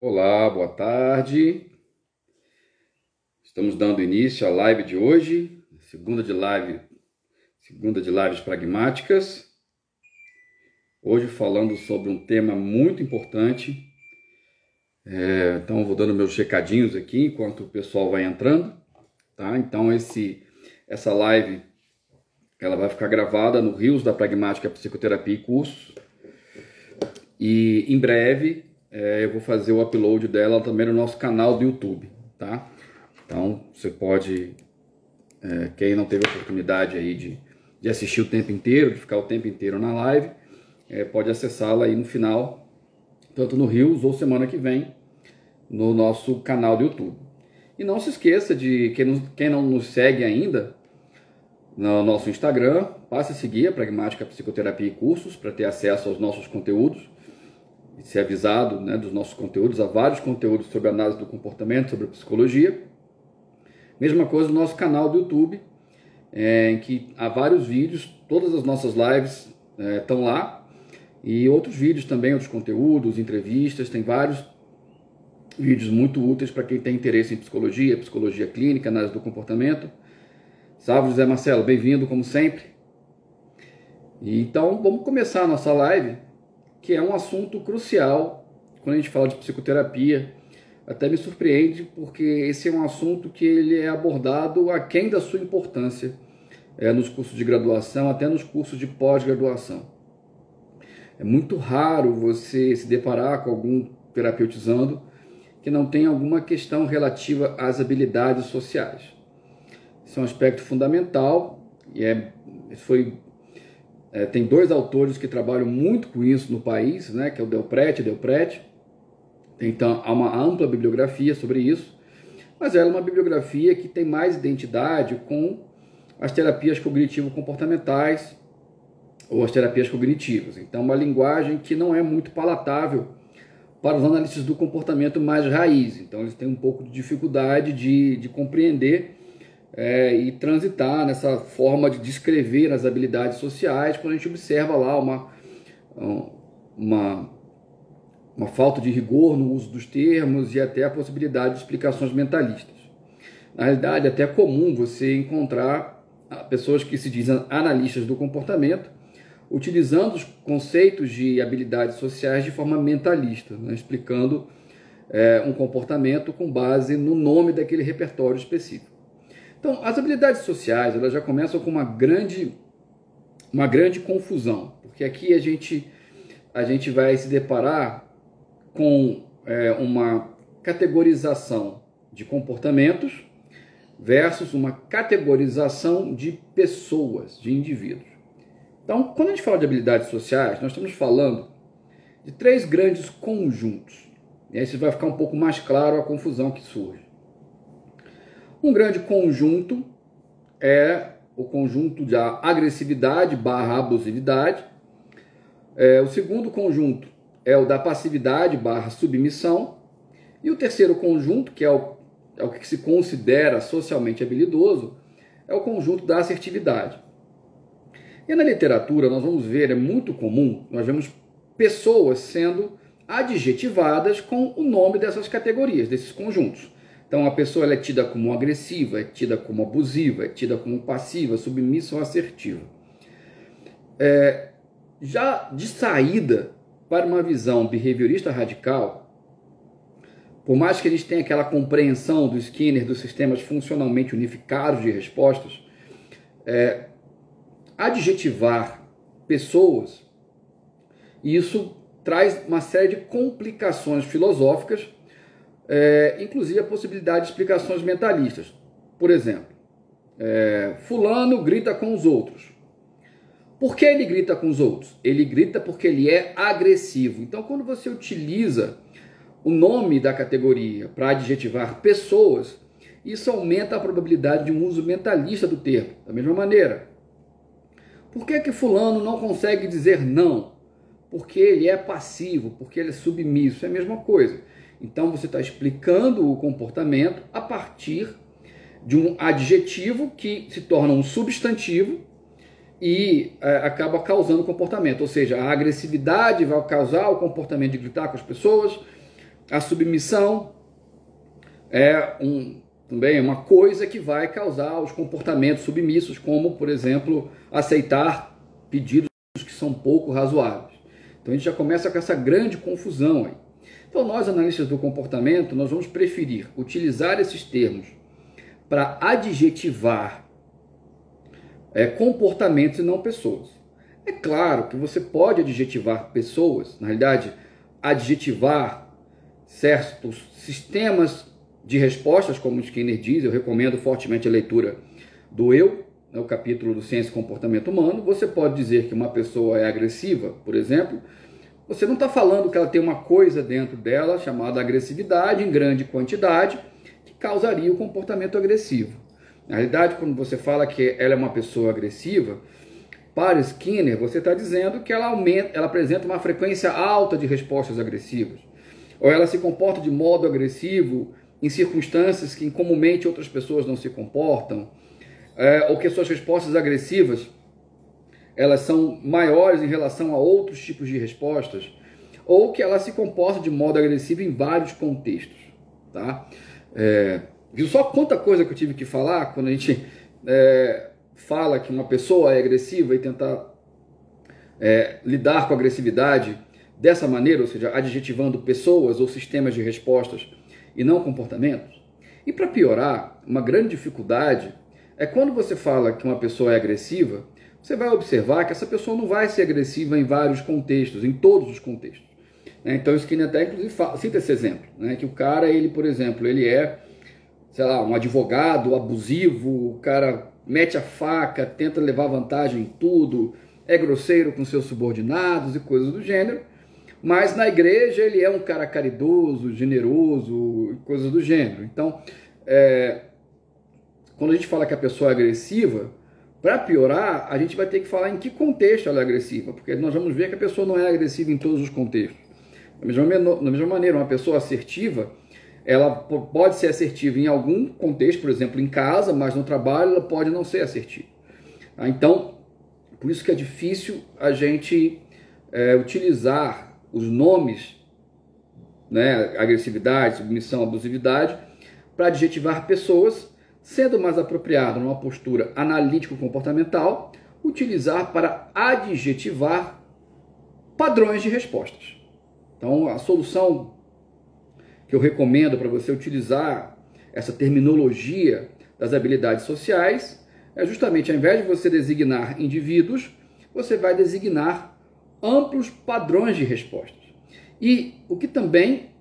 Olá, boa tarde. Estamos dando início à live de hoje, segunda de lives pragmáticas. Hoje falando sobre um tema muito importante. Então vou dando meus recadinhos aqui enquanto o pessoal vai entrando, tá? Então essa live ela vai ficar gravada no Rios da Pragmática Psicoterapia e Cursos. E em breve eu vou fazer o upload dela também no nosso canal do YouTube, tá? Então você pode, quem não teve a oportunidade aí de assistir o tempo inteiro, de ficar o tempo inteiro na live, pode acessá-la aí no final, tanto no Rios ou semana que vem, no nosso canal do YouTube. E não se esqueça de, quem não nos segue ainda, no nosso Instagram, passe a seguir a Pragmática Psicoterapia e Cursos para ter acesso aos nossos conteúdos e ser avisado, né, dos nossos conteúdos. Há vários conteúdos sobre análise do comportamento, sobre psicologia. Mesma coisa no nosso canal do YouTube, em que há vários vídeos, todas as nossas lives estão lá, e outros vídeos também, outros conteúdos, entrevistas, tem vários vídeos muito úteis para quem tem interesse em psicologia, psicologia clínica, análise do comportamento. Salve, José Marcelo, bem-vindo como sempre. Então vamos começar a nossa live, que é um assunto crucial quando a gente fala de psicoterapia. Até me surpreende, porque esse é um assunto que ele é abordado aquém da sua importância nos cursos de graduação, até nos cursos de pós-graduação. É muito raro você se deparar com algum terapeutizando que não tenha alguma questão relativa às habilidades sociais. Esse é um aspecto fundamental e tem dois autores que trabalham muito com isso no país, né, que é o Delprete. Então, há uma ampla bibliografia sobre isso, mas ela é uma bibliografia que tem mais identidade com as terapias cognitivo-comportamentais ou as terapias cognitivas. Então, uma linguagem que não é muito palatável para os analistas do comportamento mais raiz. Então, eles têm um pouco de dificuldade de compreender e transitar nessa forma de descrever as habilidades sociais, quando a gente observa lá uma falta de rigor no uso dos termos e até a possibilidade de explicações mentalistas. Na realidade, é até comum você encontrar pessoas que se dizem analistas do comportamento utilizando os conceitos de habilidades sociais de forma mentalista, né, explicando um comportamento com base no nome daquele repertório específico. Então, as habilidades sociais, elas já começam com uma grande confusão, porque aqui a gente vai se deparar com uma categorização de comportamentos versus uma categorização de pessoas, de indivíduos. Então, quando a gente fala de habilidades sociais, nós estamos falando de três grandes conjuntos. E aí vai ficar um pouco mais claro a confusão que surge. Um grande conjunto é o conjunto da agressividade / abusividade. O segundo conjunto é o da passividade / submissão. E o terceiro conjunto, que é o que se considera socialmente habilidoso, é o conjunto da assertividade. E na literatura nós vamos ver, é muito comum, nós vemos pessoas sendo adjetivadas com o nome dessas categorias, desses conjuntos. Então, a pessoa ela é tida como agressiva, é tida como abusiva, é tida como passiva, submissa ou assertiva. Já de saída para uma visão behaviorista radical, por mais que eles tenham aquela compreensão do Skinner dos sistemas funcionalmente unificados de respostas, adjetivar pessoas, isso traz uma série de complicações filosóficas, inclusive a possibilidade de explicações mentalistas. Por exemplo, fulano grita com os outros. Por que ele grita com os outros? Ele grita porque ele é agressivo. Então, quando você utiliza o nome da categoria para adjetivar pessoas, isso aumenta a probabilidade de um uso mentalista do termo. Da mesma maneira, por que fulano não consegue dizer não? Porque ele é passivo, porque ele é submisso. É a mesma coisa. Então, você está explicando o comportamento a partir de um adjetivo que se torna um substantivo e acaba causando comportamento. Ou seja, a agressividade vai causar o comportamento de gritar com as pessoas, A submissão é também uma coisa que vai causar os comportamentos submissos, como, por exemplo, aceitar pedidos que são pouco razoáveis. Então a gente já começa com essa grande confusão aí. Então nós, analistas do comportamento, nós vamos preferir utilizar esses termos para adjetivar comportamentos e não pessoas. É claro que você pode adjetivar pessoas, na realidade, adjetivar certos sistemas de respostas, como o Skinner diz. Eu recomendo fortemente a leitura do Eu, no capítulo do Ciência e Comportamento Humano. Você pode dizer que uma pessoa é agressiva, por exemplo. Você não está falando que ela tem uma coisa dentro dela chamada agressividade em grande quantidade que causaria o comportamento agressivo. Na realidade, quando você fala que ela é uma pessoa agressiva, para Skinner, você está dizendo que ela apresenta uma frequência alta de respostas agressivas. Ou ela se comporta de modo agressivo em circunstâncias que comumente outras pessoas não se comportam. Ou que suas respostas agressivas elas são maiores em relação a outros tipos de respostas. Ou que ela se comporta de modo agressivo em vários contextos. Tá? Viu só quanta coisa que eu tive que falar quando a gente fala que uma pessoa é agressiva e tentar lidar com a agressividade dessa maneira, ou seja, adjetivando pessoas ou sistemas de respostas e não comportamentos. E para piorar, uma grande dificuldade é quando você fala que uma pessoa é agressiva, você vai observar que essa pessoa não vai ser agressiva em vários contextos, em todos os contextos. Então o Skinner até inclusive cita esse exemplo, que o cara, ele, por exemplo, ele é, sei lá, um advogado abusivo, o cara mete a faca, tenta levar vantagem em tudo, é grosseiro com seus subordinados e coisas do gênero, mas na igreja ele é um cara caridoso, generoso, coisas do gênero. Então, quando a gente fala que a pessoa é agressiva, para piorar, a gente vai ter que falar em que contexto ela é agressiva, porque nós vamos ver que a pessoa não é agressiva em todos os contextos. Da mesma maneira, uma pessoa assertiva, ela pode ser assertiva em algum contexto, por exemplo, em casa, mas no trabalho ela pode não ser assertiva. Então, por isso que é difícil a gente utilizar os nomes, agressividade, submissão, abusividade, para adjetivar pessoas, sendo mais apropriado numa postura analítico-comportamental, utilizar para adjetivar padrões de respostas. Então, a solução que eu recomendo para você utilizar essa terminologia das habilidades sociais é justamente, ao invés de você designar indivíduos, você vai designar amplos padrões de respostas. E o que também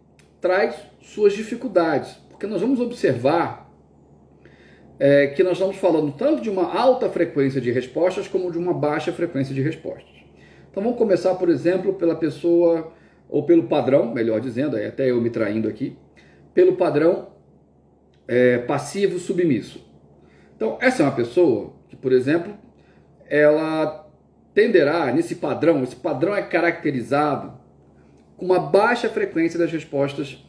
traz suas dificuldades, porque nós vamos observar que nós estamos falando tanto de uma alta frequência de respostas como de uma baixa frequência de respostas. Então vamos começar, por exemplo, pela pessoa, ou pelo padrão, melhor dizendo, até eu me traindo aqui, pelo padrão passivo submisso. Então essa é uma pessoa que, por exemplo, ela tenderá nesse padrão, esse padrão é caracterizado com uma baixa frequência das respostas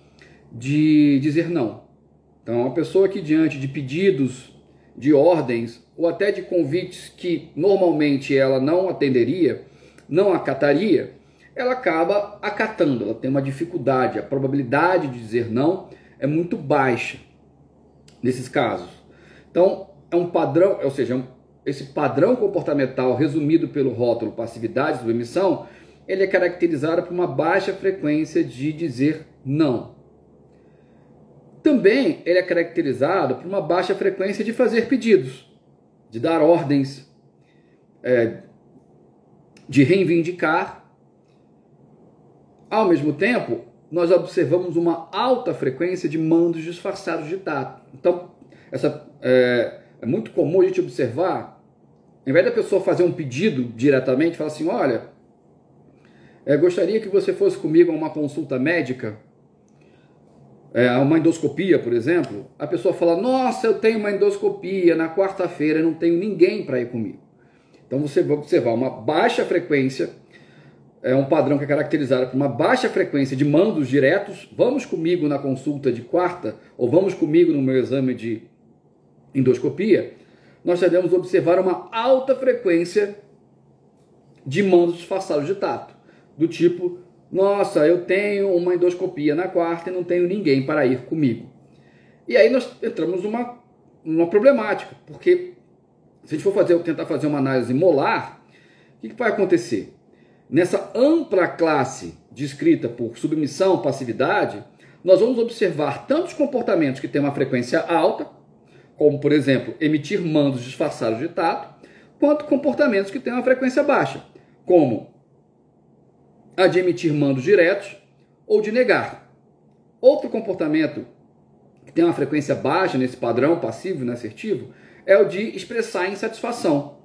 de dizer não. Então, uma pessoa que diante de pedidos, de ordens, ou até de convites que normalmente ela não atenderia, não acataria, ela acaba acatando, ela tem uma dificuldade, a probabilidade de dizer não é muito baixa nesses casos. Então, é um padrão, ou seja, esse padrão comportamental resumido pelo rótulo passividade e submissão, ele é caracterizado por uma baixa frequência de dizer não. Também ele é caracterizado por uma baixa frequência de fazer pedidos, de dar ordens, de reivindicar. Ao mesmo tempo, nós observamos uma alta frequência de mandos disfarçados de tato. Então, é muito comum a gente observar, ao invés da pessoa fazer um pedido diretamente, falar assim, olha, gostaria que você fosse comigo a uma consulta médica, uma endoscopia, por exemplo, a pessoa fala, nossa, eu tenho uma endoscopia na quarta-feira, não tenho ninguém para ir comigo. Então você vai observar uma baixa frequência, um padrão que é caracterizado por uma baixa frequência de mandos diretos, vamos comigo na consulta de quarta, ou vamos comigo no meu exame de endoscopia, nós devemos observar uma alta frequência de mandos disfarçados de tato, do tipo, Nossa, eu tenho uma endoscopia na quarta e não tenho ninguém para ir comigo. E aí nós entramos numa problemática, porque se a gente for tentar fazer uma análise molar, o que vai acontecer? Nessa ampla classe descrita por submissão, passividade, nós vamos observar tantos comportamentos que têm uma frequência alta, como, por exemplo, emitir mandos disfarçados de tato, quanto comportamentos que têm uma frequência baixa, como a de emitir mandos diretos ou de negar. Outro comportamento que tem uma frequência baixa nesse padrão passivo e assertivo é o de expressar insatisfação.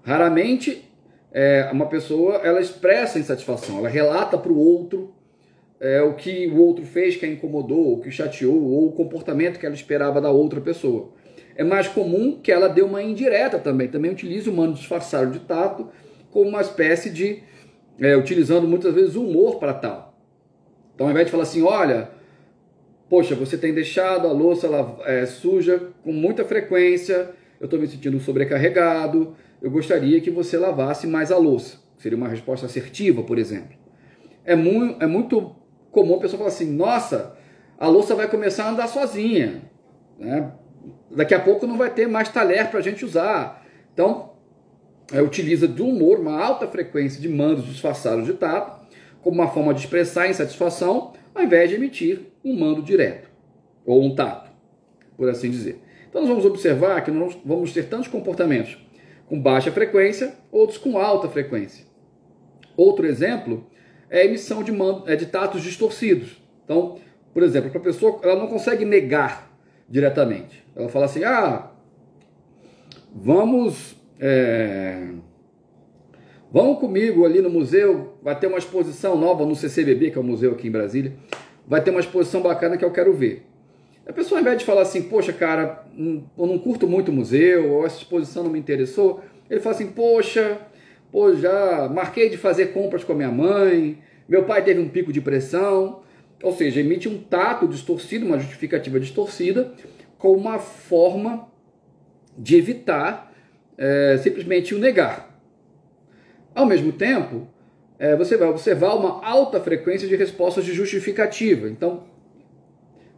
Raramente uma pessoa ela expressa insatisfação, ela relata para o outro o que o outro fez que a incomodou, o que o chateou, ou o comportamento que ela esperava da outra pessoa. É mais comum que ela dê uma indireta também utilize o mando disfarçado de tato como uma espécie de, utilizando muitas vezes o humor para tal. Então ao invés de falar assim, olha, poxa, você tem deixado a louça suja com muita frequência, eu estou me sentindo sobrecarregado, eu gostaria que você lavasse mais a louça. Seria uma resposta assertiva, por exemplo. É muito comum a pessoa falar assim, nossa, a louça vai começar a andar sozinha, né? Daqui a pouco não vai ter mais talher para a gente usar. Então, utiliza do humor uma alta frequência de mandos disfarçados de tato, como uma forma de expressar insatisfação, ao invés de emitir um mando direto, ou um tato, por assim dizer. Então nós vamos observar que nós vamos ter tantos comportamentos com baixa frequência, outros com alta frequência. Outro exemplo é a emissão de tatos distorcidos. Então, por exemplo, a pessoa ela não consegue negar diretamente. Ela fala assim, vamos comigo ali no museu, vai ter uma exposição nova no CCBB, que é o museu aqui em Brasília, vai ter uma exposição bacana que eu quero ver. A pessoa, ao invés de falar assim, poxa, cara, eu não curto muito o museu, ou essa exposição não me interessou, ele fala assim, poxa, já marquei de fazer compras com a minha mãe, meu pai teve um pico de pressão, ou seja, emite um tato distorcido, uma justificativa distorcida, com uma forma de evitar simplesmente o negar. Ao mesmo tempo, você vai observar uma alta frequência de respostas de justificativa. Então,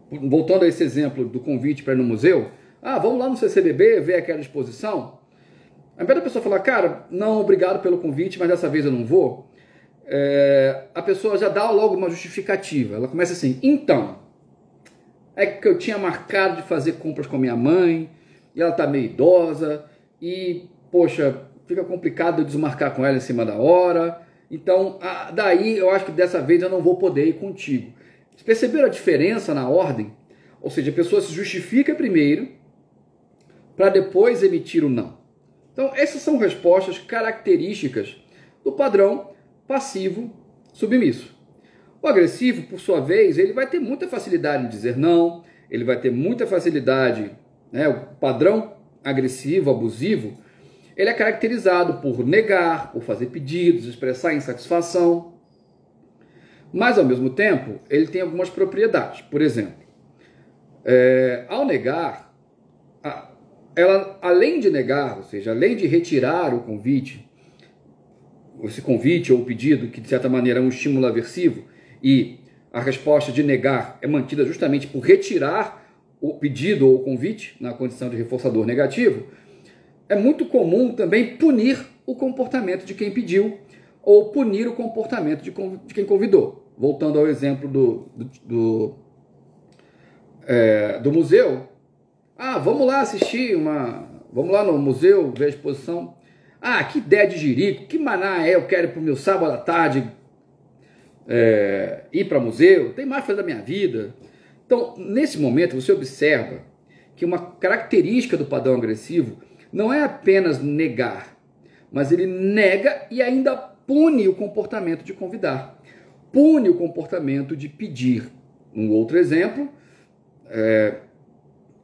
voltando a esse exemplo do convite para ir no museu, vamos lá no CCBB ver aquela exposição. Ao invés da pessoa falar, cara, não, obrigado pelo convite, mas dessa vez eu não vou, a pessoa já dá logo uma justificativa. Ela começa assim, então, é que eu tinha marcado de fazer compras com a minha mãe, e ela está meio idosa, e, poxa, fica complicado eu desmarcar com ela em cima da hora, então, daí eu acho que dessa vez eu não vou poder ir contigo. Vocês perceberam a diferença na ordem? Ou seja, a pessoa se justifica primeiro, para depois emitir o não. Então, essas são respostas características do padrão passivo submisso. O agressivo, por sua vez, ele vai ter muita facilidade em dizer não, ele vai ter muita facilidade, o padrão agressivo, abusivo, ele é caracterizado por negar, por fazer pedidos, expressar insatisfação, mas ao mesmo tempo ele tem algumas propriedades. Por exemplo, ao negar, ela, além de negar, ou seja, além de retirar o convite, esse convite ou pedido, que de certa maneira é um estímulo aversivo, e a resposta de negar é mantida justamente por retirar o pedido ou o convite na condição de reforçador negativo, é muito comum também punir o comportamento de quem pediu ou punir o comportamento de quem convidou. Voltando ao exemplo do museu, vamos lá assistir vamos lá no museu ver a exposição. Que ideia de jirico, que maná eu quero ir para o meu sábado à tarde ir para museu, tem mais para fazer da minha vida. Então, nesse momento, você observa que uma característica do padrão agressivo não é apenas negar, mas ele nega e ainda pune o comportamento de convidar, pune o comportamento de pedir. Um outro exemplo,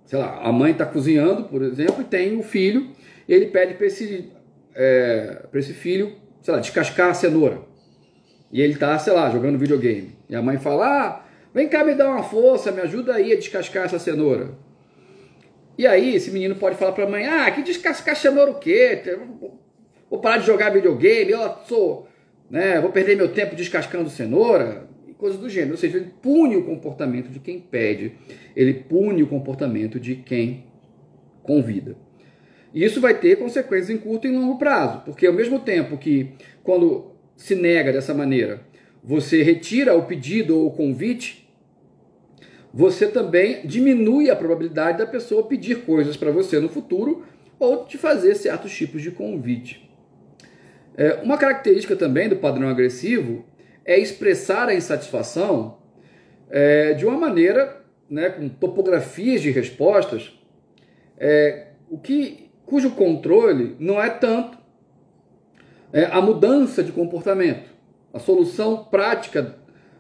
sei lá, a mãe está cozinhando, por exemplo, e tem um filho, e ele pede para esse filho, sei lá, descascar a cenoura. E ele está, sei lá, jogando videogame. E a mãe fala, vem cá me dar uma força, me ajuda aí a descascar essa cenoura. E aí esse menino pode falar para a mãe, que descascar cenoura o quê? Vou parar de jogar videogame, né? Vou perder meu tempo descascando cenoura, e coisas do gênero. Ou seja, ele pune o comportamento de quem pede, ele pune o comportamento de quem convida. E isso vai ter consequências em curto e em longo prazo, porque ao mesmo tempo que, quando se nega dessa maneira, você retira o pedido ou o convite, você também diminui a probabilidade da pessoa pedir coisas para você no futuro ou de fazer certos tipos de convite. Uma característica também do padrão agressivo é expressar a insatisfação de uma maneira, né, com topografias de respostas, cujo controle não é tanto a mudança de comportamento, a solução prática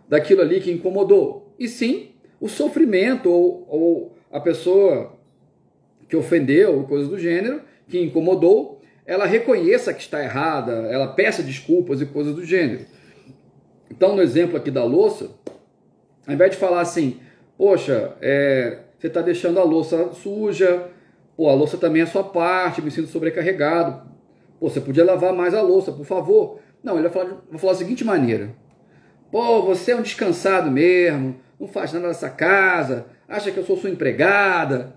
daquilo ali que incomodou, e sim o sofrimento ou a pessoa que ofendeu, ou coisas do gênero, que incomodou, ela reconheça que está errada, ela peça desculpas e coisas do gênero. Então, no exemplo aqui da louça, ao invés de falar assim, poxa, você está deixando a louça suja, pô, a louça também é sua parte, me sinto sobrecarregado, pô, você podia lavar mais a louça, por favor. Não, ele vai falar da seguinte maneira, pô, você é um descansado mesmo, não faz nada nessa casa, acha que eu sou sua empregada.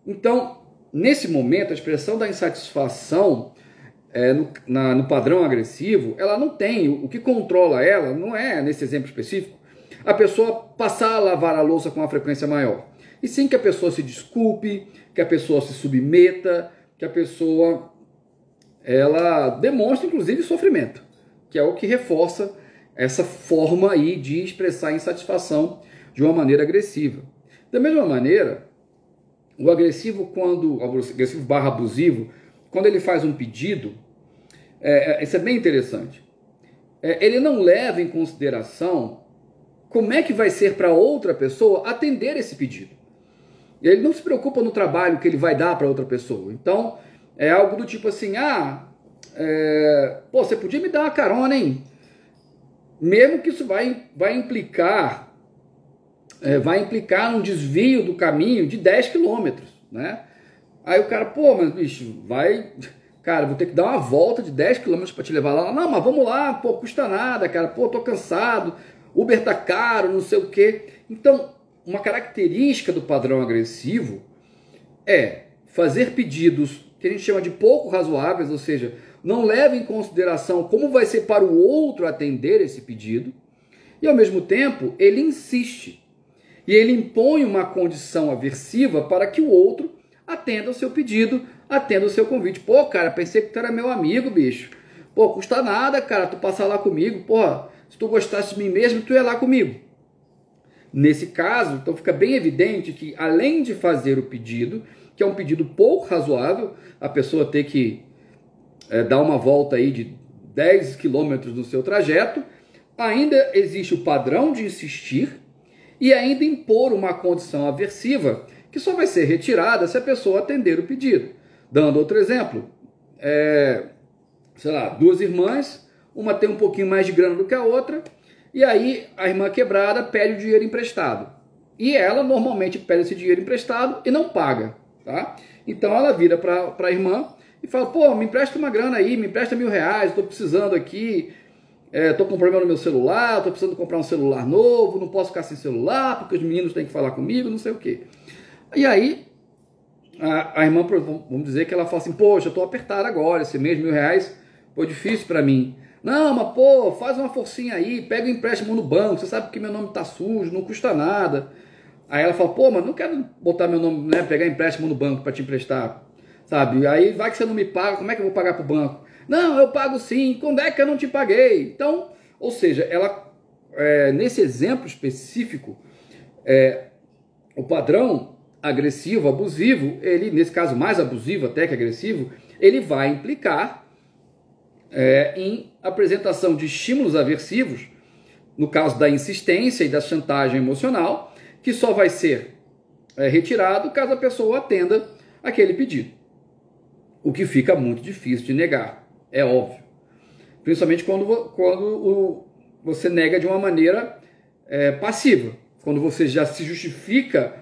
Então, nesse momento, a expressão da insatisfação no padrão agressivo, ela não tem, o que controla ela, não é, nesse exemplo específico, a pessoa passar a lavar a louça com uma frequência maior. E sim que a pessoa se desculpe, que a pessoa se submeta, que a pessoa ela demonstre, inclusive, sofrimento, que é o que reforça essa forma aí de expressar insatisfação de uma maneira agressiva. Da mesma maneira, o agressivo barra abusivo, quando ele faz um pedido, isso é bem interessante, ele não leva em consideração como é que vai ser para outra pessoa atender esse pedido. Ele não se preocupa no trabalho que ele vai dar para outra pessoa. Então, é algo do tipo assim, pô, você podia me dar uma carona, hein? Mesmo que isso vai implicar um desvio do caminho de 10 quilômetros, né? Aí o cara, pô, mas bicho, cara, vou ter que dar uma volta de 10 quilômetros para te levar lá. Não, mas vamos lá, pô, custa nada, cara, pô, tô cansado, Uber tá caro, não sei o quê. Então, uma característica do padrão agressivo é fazer pedidos que a gente chama de pouco razoáveis, ou seja, não leva em consideração como vai ser para o outro atender esse pedido, e ao mesmo tempo ele insiste, e ele impõe uma condição aversiva para que o outro atenda o seu pedido, atenda o seu convite. Pô, cara, pensei que tu era meu amigo, bicho. Pô, custa nada, cara, tu passar lá comigo. Pô, se tu gostasse de mim mesmo, tu ia lá comigo. Nesse caso, então fica bem evidente que, além de fazer o pedido, que é um pedido pouco razoável, a pessoa ter que dar uma volta aí de 10 quilômetros no seu trajeto, ainda existe o padrão de insistir e ainda impor uma condição aversiva que só vai ser retirada se a pessoa atender o pedido. Dando outro exemplo, sei lá, duas irmãs, uma tem um pouquinho mais de grana do que a outra, e aí a irmã quebrada pede o dinheiro emprestado. E ela normalmente pede esse dinheiro emprestado e não paga, tá? Então ela vira para a irmã e fala, pô, me empresta uma grana aí, me empresta R$1.000, estou precisando aqui, estou com problema no meu celular, estou precisando comprar um celular novo, não posso ficar sem celular, porque os meninos têm que falar comigo, não sei o quê. E aí, a irmã, vamos dizer que ela fala assim, poxa, eu estou apertada agora, esse mês R$1.000 foi difícil para mim. Não, mas pô, faz uma forcinha aí, pega um empréstimo no banco, você sabe que meu nome tá sujo, não custa nada. Aí ela fala, pô, mas não quero botar meu nome, né, pegar empréstimo no banco para te emprestar, sabe? Aí vai que você não me paga, como é que eu vou pagar pro banco? Não, eu pago sim, quando é que eu não te paguei? Então, ou seja, ela, nesse exemplo específico, o padrão agressivo, abusivo, ele, nesse caso mais abusivo até que agressivo, ele vai implicar em apresentação de estímulos aversivos, no caso da insistência e da chantagem emocional, que só vai ser retirado caso a pessoa atenda aquele pedido. O que fica muito difícil de negar, é óbvio. Principalmente quando você nega de uma maneira passiva. Quando você já se justifica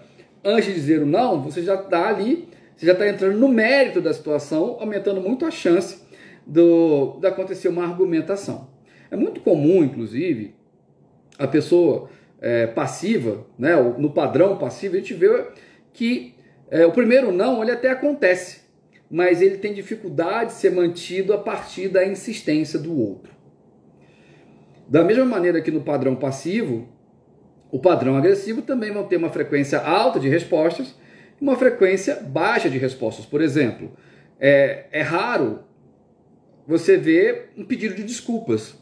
antes de dizer o não, você já está ali, você já está entrando no mérito da situação, aumentando muito a chance de acontecer uma argumentação. É muito comum, inclusive, a pessoa passiva, né, no padrão passivo, a gente vê que o primeiro não, ele até acontece, mas ele tem dificuldade de ser mantido a partir da insistência do outro. Da mesma maneira que no padrão passivo, o padrão agressivo também vai ter uma frequência alta de respostas e uma frequência baixa de respostas. Por exemplo, é raro você ver um pedido de desculpas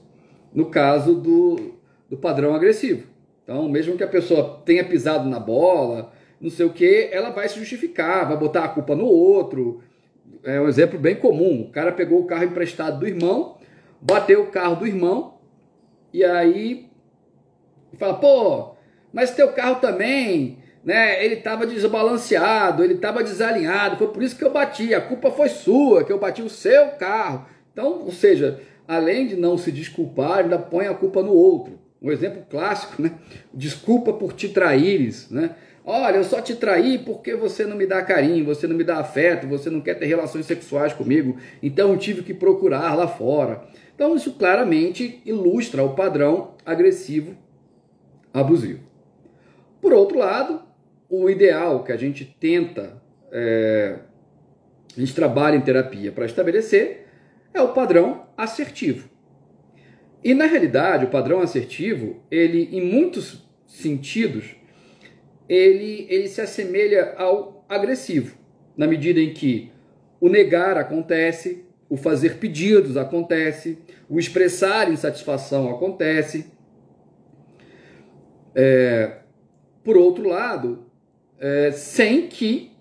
no caso do padrão agressivo. Então, mesmo que a pessoa tenha pisado na bola, não sei o que, ela vai se justificar, vai botar a culpa no outro. É um exemplo bem comum. O cara pegou o carro emprestado do irmão, bateu o carro do irmão, e aí fala, pô, mas teu carro também, né? Ele estava desbalanceado, ele estava desalinhado, foi por isso que eu bati, a culpa foi sua, que eu bati o seu carro. Então, ou seja, além de não se desculpar, ainda põe a culpa no outro. Um exemplo clássico, né? Desculpa por te traíres, né? Olha, eu só te traí porque você não me dá carinho, você não me dá afeto, você não quer ter relações sexuais comigo, então eu tive que procurar lá fora. Então isso claramente ilustra o padrão agressivo abusivo. Por outro lado, o ideal que a gente tenta, a gente trabalha em terapia para estabelecer é o padrão assertivo. E na realidade, o padrão assertivo, ele em muitos sentidos, ele se assemelha ao agressivo, na medida em que o negar acontece, o fazer pedidos acontece, o expressar insatisfação acontece. Por outro lado, sem que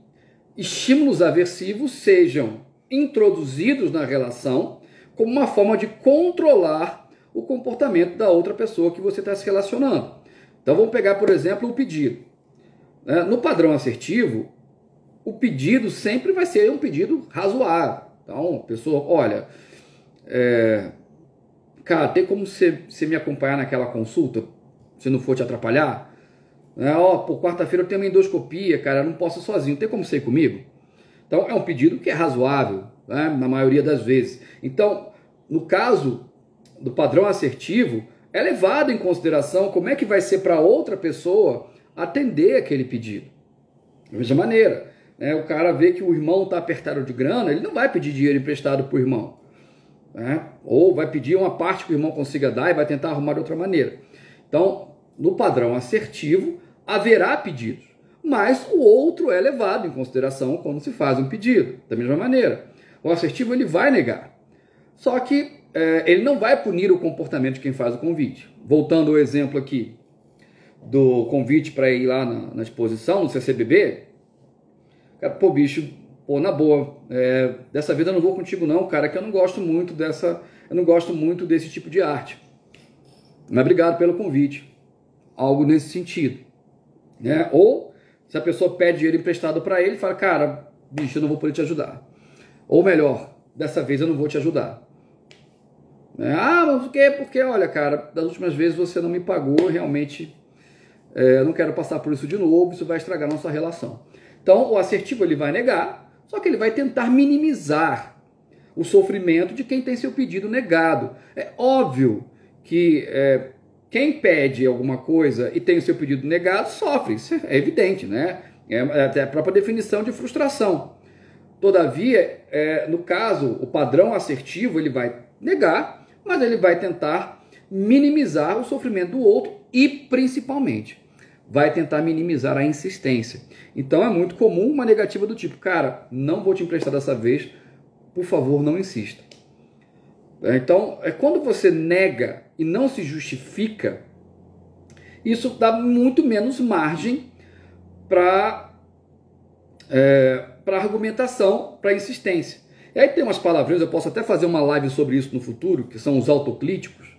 estímulos aversivos sejam introduzidos na relação como uma forma de controlar o comportamento da outra pessoa que você está se relacionando. Então vamos pegar, por exemplo, o pedido. No padrão assertivo, o pedido sempre vai ser um pedido razoável. Então, a pessoa, olha, cara, tem como você me acompanhar naquela consulta, se não for te atrapalhar? Por quarta-feira eu tenho uma endoscopia, cara, eu não posso ir sozinho, tem como você ir comigo? Então, é um pedido que é razoável, né, na maioria das vezes. Então, no caso do padrão assertivo, é levado em consideração como é que vai ser para outra pessoa atender aquele pedido. Da mesma maneira, né, o cara vê que o irmão está apertado de grana, ele não vai pedir dinheiro emprestado para o irmão. Né? Ou vai pedir uma parte que o irmão consiga dar e vai tentar arrumar de outra maneira. Então, no padrão assertivo, haverá pedidos, mas o outro é levado em consideração quando se faz um pedido. Da mesma maneira, o assertivo ele vai negar. Só que ele não vai punir o comportamento de quem faz o convite. Voltando ao exemplo aqui do convite para ir lá na exposição, no CCBB, cara, pô, bicho, pô, na boa, dessa vez eu não vou contigo não, cara, que eu não gosto muito desse tipo de arte. Mas obrigado pelo convite. Algo nesse sentido. Né? Ou, se a pessoa pede dinheiro emprestado para ele, fala, cara, bicho, eu não vou poder te ajudar. Ou melhor, dessa vez eu não vou te ajudar. Mas por quê? Porque, olha, cara, das últimas vezes você não me pagou, realmente eu não quero passar por isso de novo, isso vai estragar nossa relação. Então, o assertivo ele vai negar, só que ele vai tentar minimizar o sofrimento de quem tem seu pedido negado. É óbvio que quem pede alguma coisa e tem o seu pedido negado sofre, isso é evidente, né? É a própria definição de frustração. Todavia, no caso, o padrão assertivo ele vai negar, mas ele vai tentar minimizar o sofrimento do outro e, principalmente, vai tentar minimizar a insistência. Então, é muito comum uma negativa do tipo, cara, não vou te emprestar dessa vez, por favor, não insista. Então, quando você nega e não se justifica, isso dá muito menos margem para argumentação, para insistência. E aí tem umas palavrinhas, eu posso até fazer uma live sobre isso no futuro, que são os autocríticos,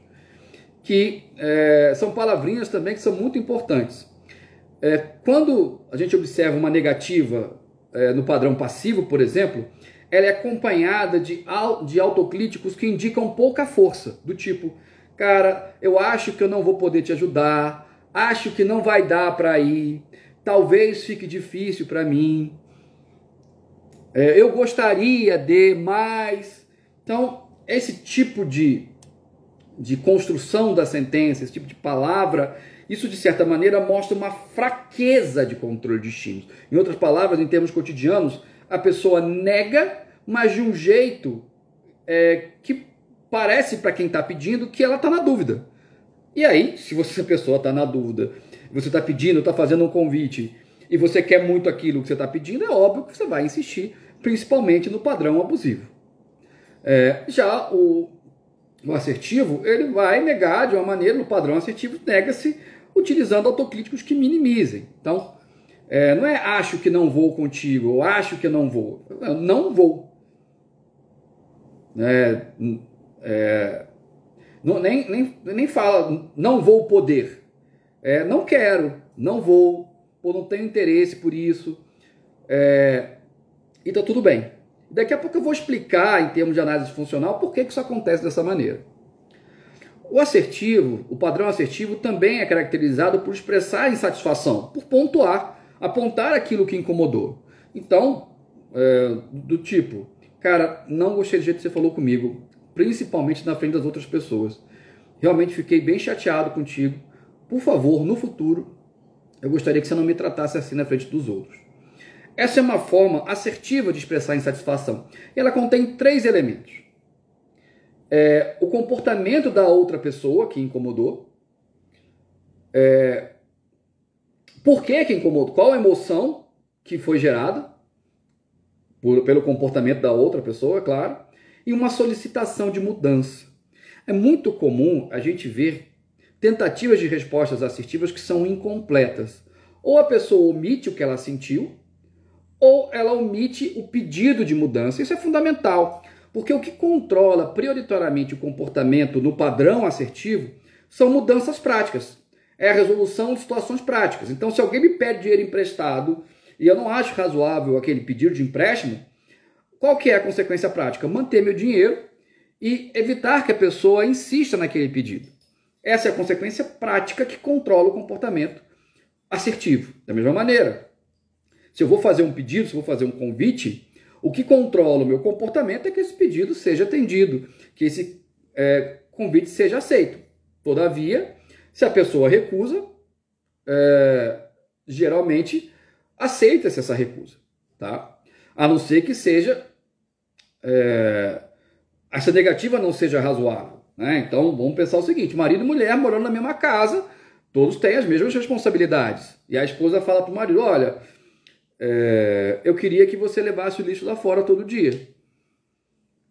que são palavrinhas também que são muito importantes. Quando a gente observa uma negativa no padrão passivo, por exemplo, ela é acompanhada de autocríticos que indicam pouca força, do tipo, cara, eu acho que eu não vou poder te ajudar, acho que não vai dar para ir, talvez fique difícil para mim, eu gostaria de mais. Então, esse tipo de de construção da sentença, esse tipo de palavra, isso de certa maneira mostra uma fraqueza de controle de estímulos. Em outras palavras, em termos cotidianos, a pessoa nega, mas de um jeito que parece para quem está pedindo que ela está na dúvida. E aí, se a pessoa está na dúvida, você está pedindo, está fazendo um convite, e você quer muito aquilo que você está pedindo, é óbvio que você vai insistir, principalmente no padrão abusivo. Já o assertivo, ele vai negar de uma maneira, no padrão assertivo, nega-se utilizando autocríticos que minimizem. Então, não é acho que não vou contigo, ou acho que não vou. Eu não vou. Nem fala não vou poder. Não quero, não vou, ou não tenho interesse por isso. E tá tudo bem. Daqui a pouco eu vou explicar, em termos de análise funcional, por que isso acontece dessa maneira. O assertivo, o padrão assertivo, também é caracterizado por expressar insatisfação, por pontuar, apontar aquilo que incomodou. Então, do tipo, cara, não gostei do jeito que você falou comigo, principalmente na frente das outras pessoas. Realmente fiquei bem chateado contigo. Por favor, no futuro, eu gostaria que você não me tratasse assim na frente dos outros. Essa é uma forma assertiva de expressar insatisfação. E ela contém 3 elementos. O comportamento da outra pessoa que incomodou. Por que incomodou? Qual a emoção que foi gerada pelo comportamento da outra pessoa, claro. E uma solicitação de mudança. É muito comum a gente ver tentativas de respostas assertivas que são incompletas. Ou a pessoa omite o que ela sentiu, ou ela omite o pedido de mudança. Isso é fundamental, porque o que controla prioritariamente o comportamento no padrão assertivo são mudanças práticas. É a resolução de situações práticas. Então, se alguém me pede dinheiro emprestado e eu não acho razoável aquele pedido de empréstimo, qual que é a consequência prática? Manter meu dinheiro e evitar que a pessoa insista naquele pedido. Essa é a consequência prática que controla o comportamento assertivo. Da mesma maneira, se eu vou fazer um pedido, se eu vou fazer um convite, o que controla o meu comportamento é que esse pedido seja atendido, que esse convite seja aceito. Todavia, se a pessoa recusa, geralmente aceita-se essa recusa, tá? A não ser que seja essa negativa não seja razoável, né? Então, vamos pensar o seguinte, marido e mulher morando na mesma casa, todos têm as mesmas responsabilidades. E a esposa fala para o marido, olha, eu queria que você levasse o lixo lá fora todo dia.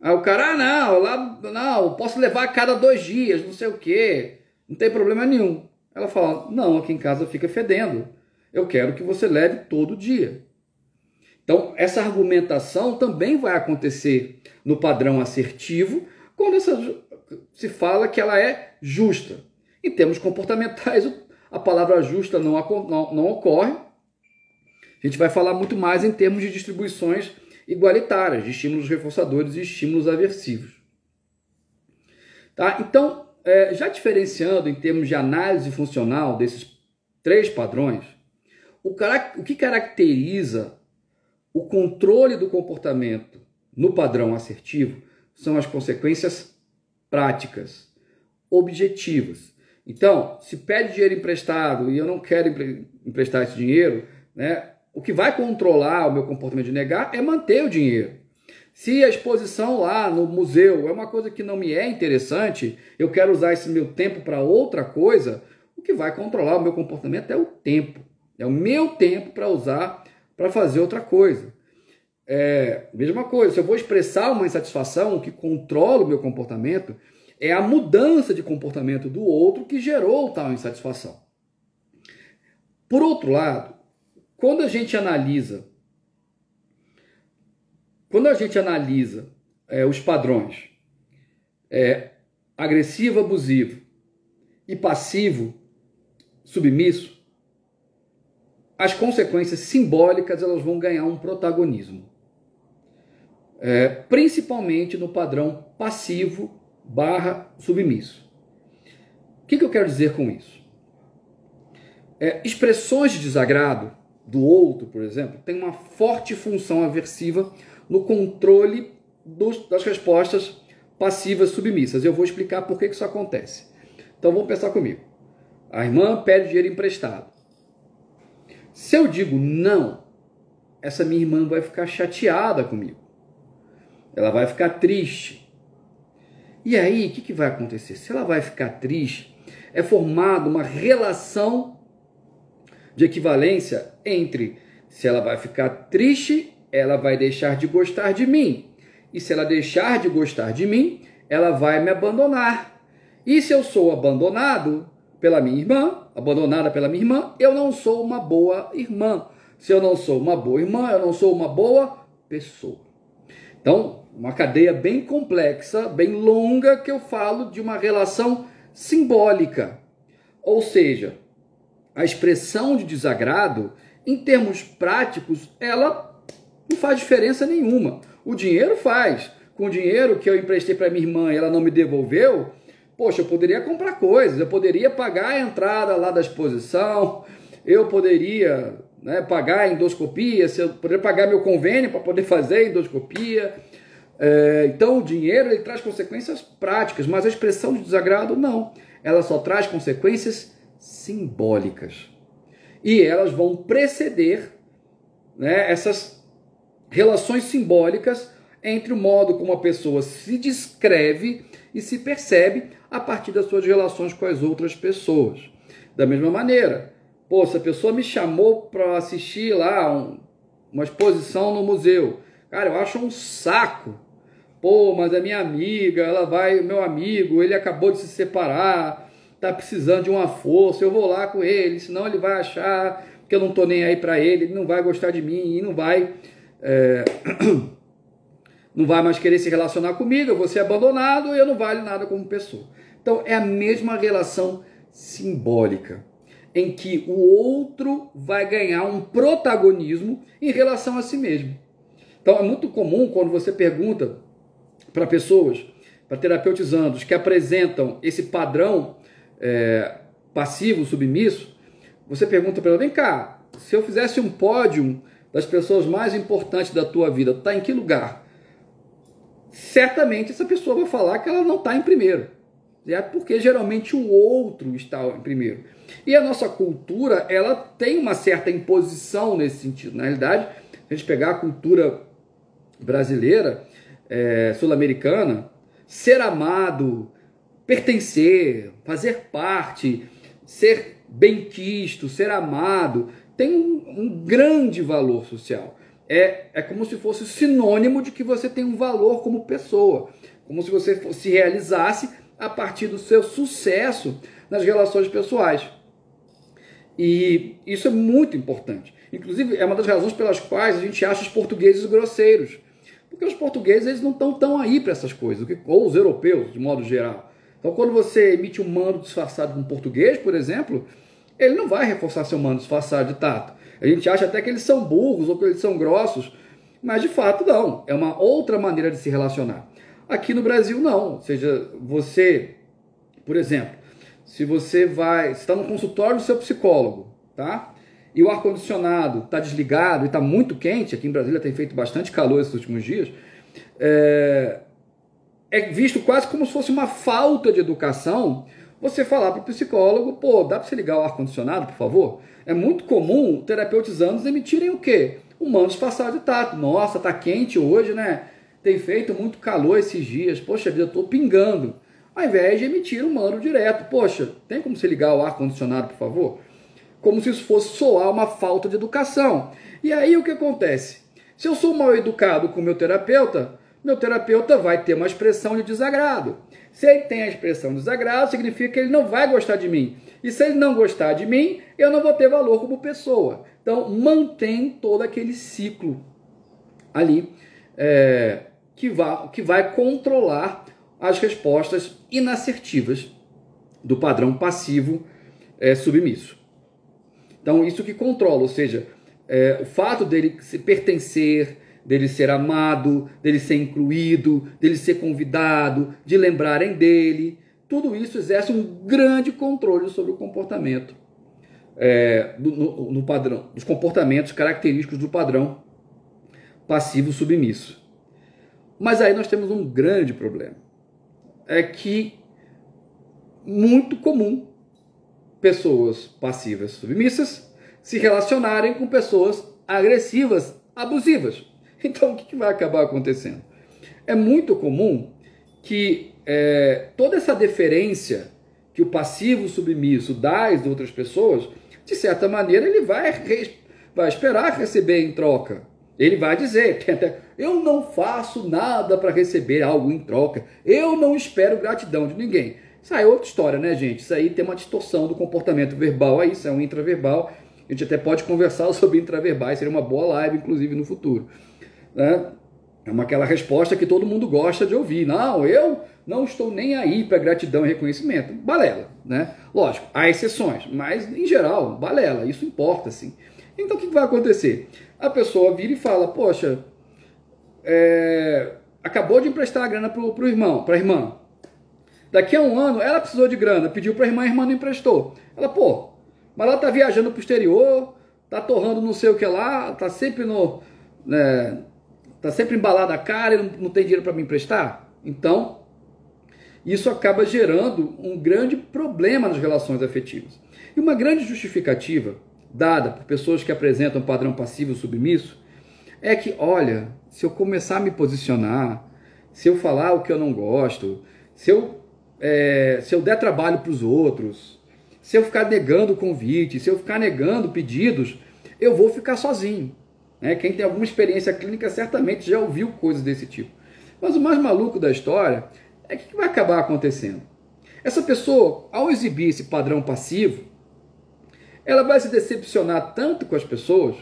Aí o cara, não, posso levar a cada 2 dias, não sei o quê, não tem problema nenhum. Ela fala, não, aqui em casa fica fedendo, eu quero que você leve todo dia. Então, essa argumentação também vai acontecer no padrão assertivo, quando se fala que ela é justa. Em termos comportamentais, a palavra justa não ocorre. A gente vai falar muito mais em termos de distribuições igualitárias, de estímulos reforçadores e estímulos aversivos. Tá? Então, já diferenciando em termos de análise funcional desses 3 padrões, o que caracteriza o controle do comportamento no padrão assertivo são as consequências práticas, objetivas. Então, se pede dinheiro emprestado e eu não quero emprestar esse dinheiro, né, o que vai controlar o meu comportamento de negar é manter o dinheiro. Se a exposição lá no museu é uma coisa que não me é interessante, eu quero usar esse meu tempo para outra coisa, o que vai controlar o meu comportamento é o tempo. É o meu tempo para usar para fazer outra coisa. Mesma coisa, se eu vou expressar uma insatisfação, o que controla o meu comportamento é a mudança de comportamento do outro que gerou tal insatisfação. Por outro lado, quando a gente analisa os padrões agressivo, abusivo e passivo, submisso, as consequências simbólicas elas vão ganhar um protagonismo. Principalmente no padrão passivo/submisso. O que eu quero dizer com isso? Expressões de desagrado do outro, por exemplo, têm uma forte função aversiva no controle das respostas passivas submissas. Eu vou explicar por que isso acontece. Então vamos pensar comigo. A irmã pede dinheiro emprestado. Se eu digo não, essa minha irmã vai ficar chateada comigo. Ela vai ficar triste. E aí, o que vai acontecer? Se ela vai ficar triste, é formada uma relação de equivalência entre se ela vai ficar triste, ela vai deixar de gostar de mim. E se ela deixar de gostar de mim, ela vai me abandonar. E se eu sou abandonado pela minha irmã, abandonada pela minha irmã, eu não sou uma boa irmã. Se eu não sou uma boa irmã, eu não sou uma boa pessoa. Então, uma cadeia bem complexa, bem longa, que eu falo de uma relação simbólica. Ou seja, a expressão de desagrado, em termos práticos, ela não faz diferença nenhuma. O dinheiro faz. Com o dinheiro que eu emprestei para minha irmã e ela não me devolveu, poxa, eu poderia comprar coisas, eu poderia pagar a entrada lá da exposição, eu poderia pagar a endoscopia, eu poderia pagar meu convênio para poder fazer a endoscopia. Então o dinheiro ele traz consequências práticas, mas a expressão de desagrado não. Ela só traz consequências simbólicas. E elas vão preceder essas relações simbólicas entre o modo como a pessoa se descreve e se percebe a partir das suas relações com as outras pessoas. Da mesma maneira, se a pessoa me chamou para assistir lá uma exposição no museu, cara, eu acho um saco. Mas a minha amiga, o meu amigo, ele acabou de se separar, tá precisando de uma força, eu vou lá com ele, senão ele vai achar que eu não tô nem aí para ele, ele não vai gostar de mim e não vai mais querer se relacionar comigo, eu vou ser abandonado e eu não valho nada como pessoa. Então é a mesma relação simbólica, em que o outro vai ganhar um protagonismo em relação a si mesmo. Então é muito comum quando você pergunta para pessoas, para terapeutizandos que apresentam esse padrão passivo, submisso, você pergunta para ela, vem cá, se eu fizesse um pódio das pessoas mais importantes da tua vida, está em que lugar? Certamente essa pessoa vai falar que ela não está em primeiro, porque geralmente o outro está em primeiro. E a nossa cultura, ela tem uma certa imposição nesse sentido. Na realidade, se a gente pegar a cultura brasileira, sul-americana, ser amado, pertencer, fazer parte, ser benquisto, ser amado, tem um grande valor social. É como se fosse sinônimo de que você tem um valor como pessoa, como se você se realizasse a partir do seu sucesso nas relações pessoais. E isso é muito importante. Inclusive, é uma das razões pelas quais a gente acha os portugueses grosseiros. Porque os portugueses eles não estão tão aí para essas coisas, ou os europeus, de modo geral. Então, quando você emite um mando disfarçado de um português, por exemplo, ele não vai reforçar seu mando disfarçado de tato. A gente acha até que eles são burros ou que eles são grossos, mas de fato não. É uma outra maneira de se relacionar. Aqui no Brasil não. Ou seja, você, por exemplo, se você está no consultório do seu psicólogo, tá? E o ar-condicionado está desligado e está muito quente, aqui em Brasília tem feito bastante calor esses últimos dias, é visto quase como se fosse uma falta de educação você falar para o psicólogo, dá para você ligar o ar-condicionado, por favor? É muito comum terapeutizandos emitirem o quê? Um mando disfarçado de tato. Nossa, tá quente hoje, né? Tem feito muito calor esses dias. Poxa vida, eu tô pingando. Ao invés de emitir um mando direto. Poxa, tem como você ligar o ar-condicionado, por favor? Como se isso fosse soar uma falta de educação. E aí o que acontece? Se eu sou mal educado com o meu terapeuta vai ter uma expressão de desagrado. Se ele tem a expressão de desagrado, significa que ele não vai gostar de mim. E se ele não gostar de mim, eu não vou ter valor como pessoa. Então, mantém todo aquele ciclo ali que vai controlar as respostas inassertivas do padrão passivo submisso. Então, isso que controla, ou seja, o fato dele se pertencer, dele ser amado, dele ser incluído, dele ser convidado, de lembrarem dele, tudo isso exerce um grande controle sobre o comportamento, no padrão, dos comportamentos característicos do padrão passivo submisso. Mas aí nós temos um grande problema. é que muito comum pessoas passivas submissas se relacionarem com pessoas agressivas, abusivas. Então, o que vai acabar acontecendo? É muito comum que toda essa deferência que o passivo submisso dá às outras pessoas, de certa maneira, ele vai esperar receber em troca. Ele vai dizer, eu não faço nada para receber algo em troca, eu não espero gratidão de ninguém. Isso aí é outra história, né, gente? Isso aí tem uma distorção do comportamento verbal, aí isso é um intraverbal. A gente até pode conversar sobre intraverbais, seria uma boa live, inclusive, no futuro. Né? É aquela resposta que todo mundo gosta de ouvir. Não, eu não estou nem aí para gratidão e reconhecimento. Balela, né? Lógico, há exceções, mas, em geral, balela, isso importa, sim. Então, o que vai acontecer? A pessoa vira e fala, poxa, acabou de emprestar a grana para o irmão, para a irmã. Daqui a um ano, ela precisou de grana, pediu para a irmã não emprestou. Ela, mas ela tá viajando para o exterior, tá torrando não sei o que lá, tá sempre tá sempre embalada a cara e não tem dinheiro para me emprestar. Então, isso acaba gerando um grande problema nas relações afetivas. E uma grande justificativa dada por pessoas que apresentam padrão passivo submisso é que, olha, se eu começar a me posicionar, se eu falar o que eu não gosto, se eu der trabalho para os outros, se eu ficar negando convite, se eu ficar negando pedidos, eu vou ficar sozinho. Quem tem alguma experiência clínica certamente já ouviu coisas desse tipo. Mas o mais maluco da história é que o que vai acabar acontecendo? Essa pessoa, ao exibir esse padrão passivo, ela vai se decepcionar tanto com as pessoas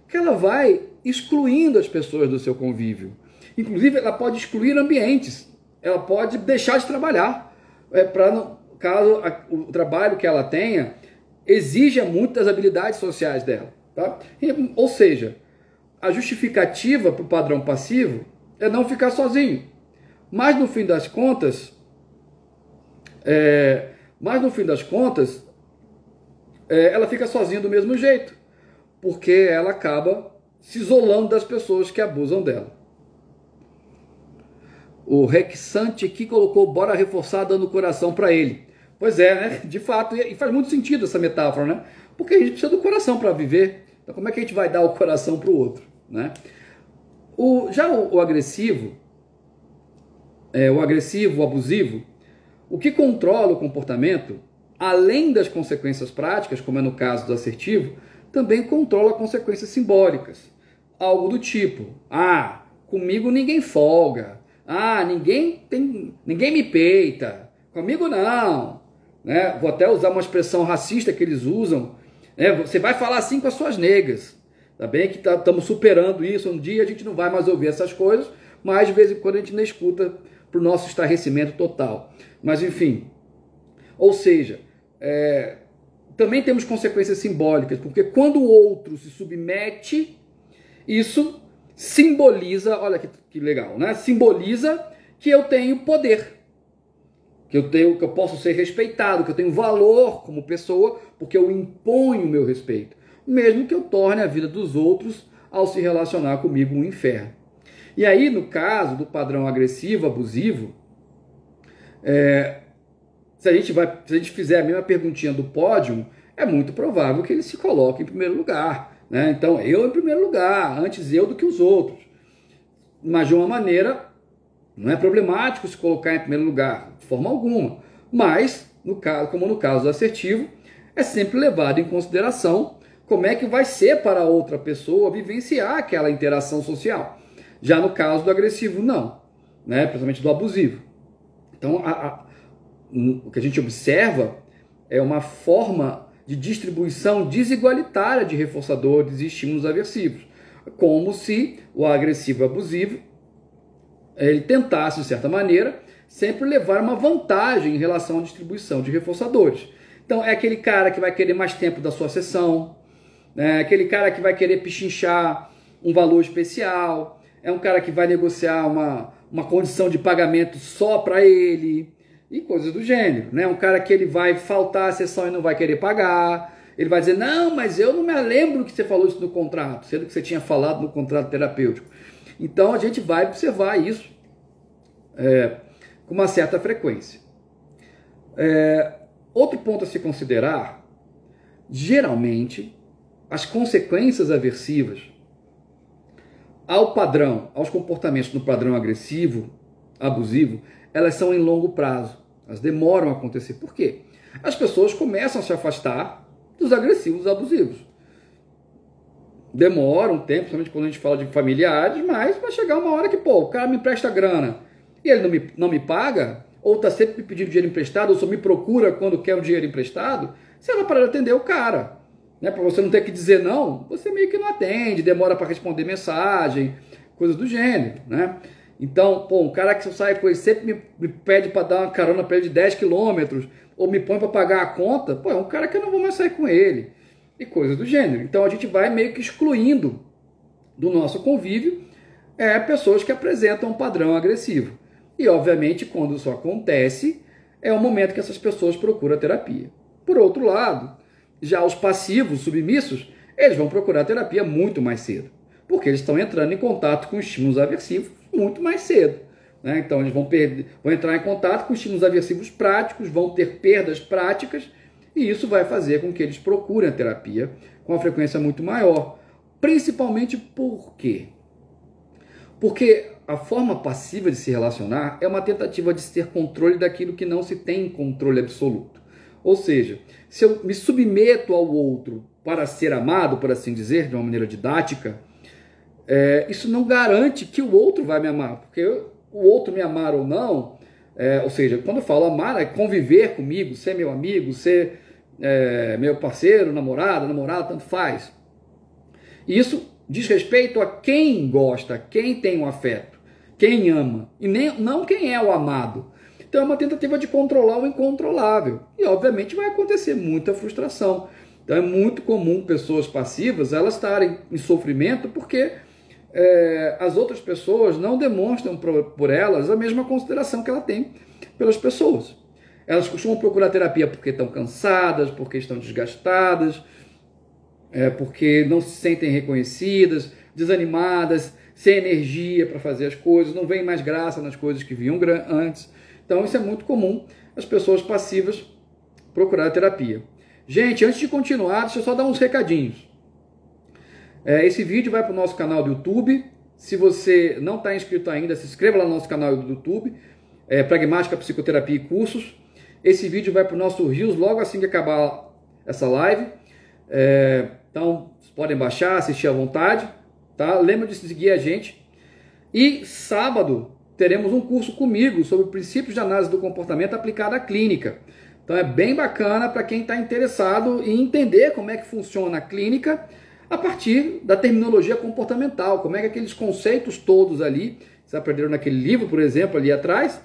que ela vai excluindo as pessoas do seu convívio. Inclusive, ela pode excluir ambientes. Ela pode deixar de trabalhar. Caso o trabalho que ela tenha exija muito das habilidades sociais dela. Tá? Ou seja, a justificativa para o padrão passivo é não ficar sozinho. Mas no fim das contas, ela fica sozinha do mesmo jeito, porque ela acaba se isolando das pessoas que abusam dela. O Rexante aqui colocou, bora reforçar dando coração para ele. Pois é, né? De fato, e faz muito sentido essa metáfora, né? Porque a gente precisa do coração para viver. Então como é que a gente vai dar o coração para o outro, né? O agressivo, o abusivo, o que controla o comportamento, além das consequências práticas, como é no caso do assertivo, também controla consequências simbólicas. Algo do tipo, comigo ninguém folga, ninguém me peita, comigo não. Né? Vou até usar uma expressão racista que eles usam, né? Você vai falar assim com as suas negas. Tá bem que estamos superando isso, um dia a gente não vai mais ouvir essas coisas, mas de vez em quando a gente não escuta para o nosso estarrecimento total. Mas enfim, ou seja, também temos consequências simbólicas, porque quando o outro se submete, isso simboliza, olha que legal, né? Simboliza que eu tenho poder, que eu posso ser respeitado, que eu tenho valor como pessoa, porque eu imponho o meu respeito, mesmo que eu torne a vida dos outros, ao se relacionar comigo, um inferno. E aí, no caso do padrão agressivo, abusivo, se a gente fizer a mesma perguntinha do pódio, é muito provável que ele se coloque em primeiro lugar. Né? Então, eu em primeiro lugar, antes eu do que os outros. Mas, de uma maneira, não é problemático se colocar em primeiro lugar, de forma alguma. Mas, como no caso do assertivo, é sempre levado em consideração como é que vai ser para outra pessoa vivenciar aquela interação social. Já no caso do agressivo, não. Né? Principalmente do abusivo. Então, o que a gente observa é uma forma de distribuição desigualitária de reforçadores e estímulos aversivos, como se o agressivo e abusivo ele tentasse, de certa maneira, sempre levar uma vantagem em relação à distribuição de reforçadores. Então, é aquele cara que vai querer mais tempo da sua sessão, né? Aquele cara que vai querer pichinchar um valor especial, é um cara que vai negociar uma condição de pagamento só para ele, e coisas do gênero, né? Um cara que ele vai faltar a sessão e não vai querer pagar, ele vai dizer, não, mas eu não me lembro que você falou isso no contrato, sendo que você tinha falado no contrato terapêutico. Então a gente vai observar isso com uma certa frequência. Outro ponto a se considerar, geralmente, as consequências aversivas ao padrão, aos comportamentos no padrão agressivo, abusivo, elas são em longo prazo, elas demoram a acontecer. Por quê? As pessoas começam a se afastar dos agressivos abusivos. Demora um tempo, principalmente quando a gente fala de familiares, mas vai chegar uma hora que, o cara me empresta grana e ele não me paga, ou está sempre me pedindo dinheiro emprestado, ou só me procura quando quer o dinheiro emprestado, você vai parar de atender o cara. Né? Para você não ter que dizer não, você meio que não atende, demora para responder mensagem, coisas do gênero. Né? Então, um cara que sai com ele sempre me pede para dar uma carona para ele de 10 quilômetros, ou me põe para pagar a conta, é um cara que eu não vou mais sair com ele. E coisas do gênero. Então a gente vai meio que excluindo do nosso convívio pessoas que apresentam um padrão agressivo. E obviamente quando isso acontece, é o momento que essas pessoas procuram terapia. Por outro lado, já os passivos, submissos, eles vão procurar terapia muito mais cedo. Porque eles estão entrando em contato com estímulos aversivos muito mais cedo. Né? Então eles vão entrar em contato com estímulos aversivos práticos, vão ter perdas práticas, e isso vai fazer com que eles procurem a terapia com uma frequência muito maior. Principalmente por quê? Porque a forma passiva de se relacionar é uma tentativa de ter controle daquilo que não se tem controle absoluto. Ou seja, se eu me submeto ao outro para ser amado, por assim dizer, de uma maneira didática, isso não garante que o outro vai me amar. Porque o outro me amar ou não... ou seja, quando eu falo amar, é conviver comigo, ser meu amigo, ser meu parceiro, namorada, tanto faz. E isso diz respeito a quem gosta, quem tem um afeto, quem ama, e não quem é o amado. Então é uma tentativa de controlar o incontrolável. E obviamente vai acontecer muita frustração. Então é muito comum pessoas passivas elas estarem em sofrimento porque as outras pessoas não demonstram por elas a mesma consideração que ela tem pelas pessoas. Elas costumam procurar terapia porque estão cansadas, porque estão desgastadas, porque não se sentem reconhecidas, desanimadas, sem energia para fazer as coisas, não vem mais graça nas coisas que vinham antes. Então isso é muito comum, as pessoas passivas procurar terapia. Gente, antes de continuar, deixa eu só dar uns recadinhos. Esse vídeo vai para o nosso canal do YouTube. Se você não está inscrito ainda, se inscreva lá no nosso canal do YouTube, Pragmática, Psicoterapia e Cursos. Esse vídeo vai para o nosso Reels logo assim que acabar essa live. Então, vocês podem baixar, assistir à vontade. Tá? Lembra de seguir a gente. E sábado teremos um curso comigo sobre princípios de análise do comportamento aplicado à clínica. Então é bem bacana para quem está interessado em entender como é que funciona a clínica a partir da terminologia comportamental, como é que aqueles conceitos todos ali, vocês aprenderam naquele livro, por exemplo, ali atrás,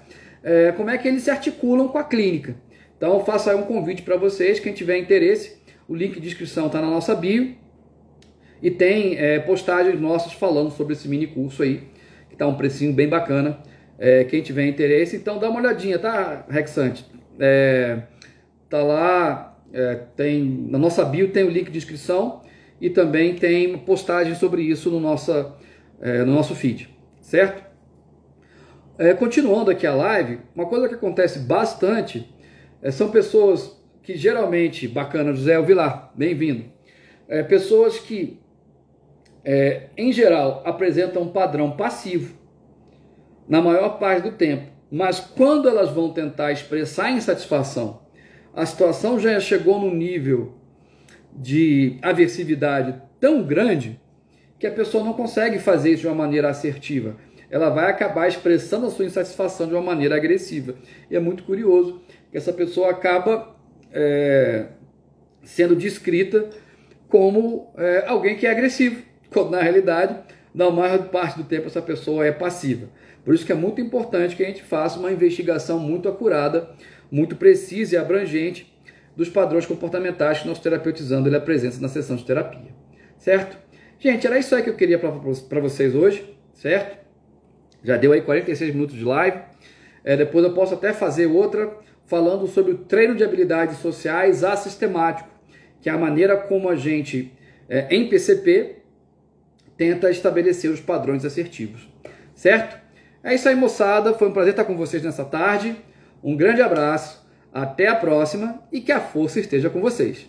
como é que eles se articulam com a clínica. Então eu faço aí um convite para vocês, quem tiver interesse, o link de inscrição está na nossa bio, e tem postagens nossas falando sobre esse mini curso aí, que está um precinho bem bacana, quem tiver interesse, então dá uma olhadinha, tá, Rexante? Tá lá, na nossa bio tem o link de inscrição, e também tem postagem sobre isso no nosso feed, certo? Continuando aqui a live, uma coisa que acontece bastante são pessoas que geralmente, bacana, José Vilar, bem-vindo, pessoas que, em geral, apresentam um padrão passivo na maior parte do tempo, mas quando elas vão tentar expressar insatisfação, a situação já chegou num nível de aversividade tão grande que a pessoa não consegue fazer isso de uma maneira assertiva. Ela vai acabar expressando a sua insatisfação de uma maneira agressiva. E é muito curioso que essa pessoa acaba sendo descrita como alguém que é agressivo, quando na realidade, na maior parte do tempo, essa pessoa é passiva. Por isso que é muito importante que a gente faça uma investigação muito acurada, muito precisa e abrangente dos padrões comportamentais que nosso terapeutizando ele apresenta na sessão de terapia, certo? Gente, era isso aí que eu queria para vocês hoje, certo? Já deu aí 46 minutos de live. Depois eu posso até fazer outra falando sobre o treino de habilidades sociais assistemático, que é a maneira como a gente, em PCP, tenta estabelecer os padrões assertivos, certo? É isso aí, moçada. Foi um prazer estar com vocês nessa tarde. Um grande abraço, até a próxima e que a força esteja com vocês.